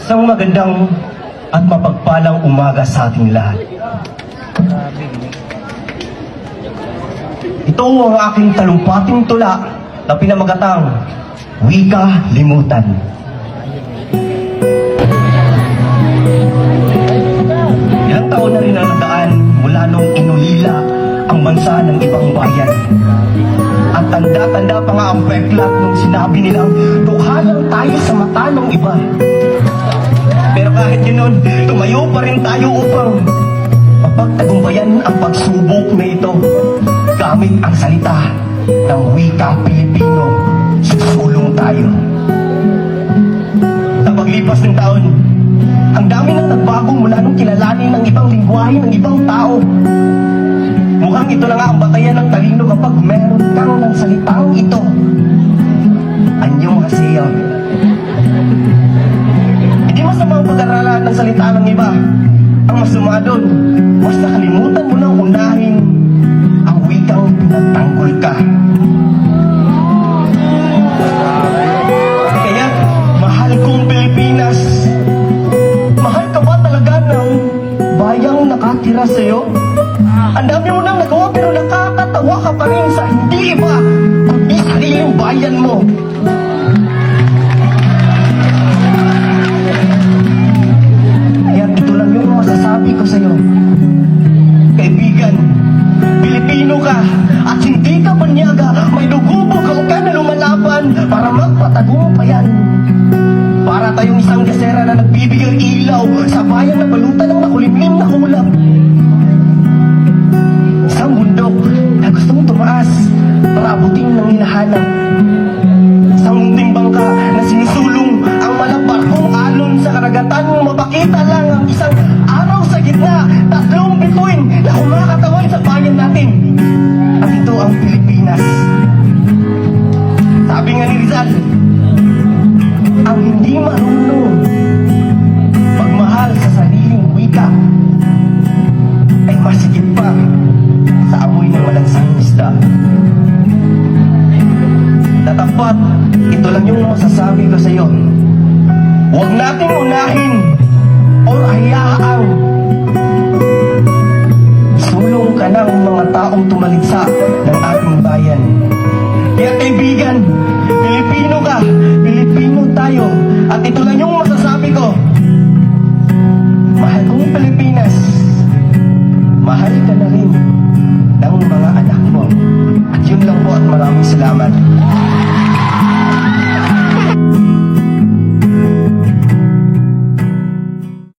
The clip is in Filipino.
Isang magandang at mapagpalang umaga sa ating lahat. Ito ang aking talumpating tula na pinamagatang Wika Limutan. Ilang taon na rin ang nadaan mula nung inulila ang bansa ng ibang bayan. At tanda-tanda pa nga ang peklat nung sinabi nilang dukha lang tayo sa mata ng iba. Pero kahit ganoon, tumayo pa rin tayo upang mapagtagumpayan ang pagsubok na ito gamit ang salita ng wikang Pilipino. Susulong tayo. Sa paglipas ng taon, ang dami nang nagbago mula nung kilalanin ng ibang lingwahe ng ibang tao. Mukhang ito na nga ang batayan ng talino kapag meron kang ng salitang ito. Anyong haseyo. Hindi masama ang pag-aralan ng salita ng iba. Ang masama doon, mas nakalimutan mo nang unahin ang wikang pinagtanggol ka. Kaya, mahal kong Pilipinas, mahal ka ba talaga ng bayang nakatira sa'yo? Ang dami mo nang nagawa pero nakakatawa ka pa rin sa hindi iba kundi sariling bayan mo. Kaya ito lang yung masasabi ko sa'yo. Kaibigan, Pilipino ka at hindi ka banyaga, may dugo-bugaw ka na lumalaban para magpatagumpayan. Para tayong isang gasera na nagbibigay ilaw sa bayan na balutan ng makulimlim na ulap. Isang bundok na gustong tumaas para abutin ng hinahanap. Isang munting bangka na sinisulong ang malabarkong alon sa karagatan. Mapakita lang ang isang araw sa gitna, tatlong bituin na kumakatawan sa bayan natin. At ito ang Pilipinas. Sabi nga ni Rizal, ang hindi marunong magmahal sa sariling wika ay masigit pa sa amoy ng malansang isda. Tatapat, ito lang yung masasabi ko sa iyo. Huwag nating unahin o hayaang sulong ka ng mga taong tumaliksa ng ating bayan. Kaya kaibigan, Pilipino ka, Pilipino tayo.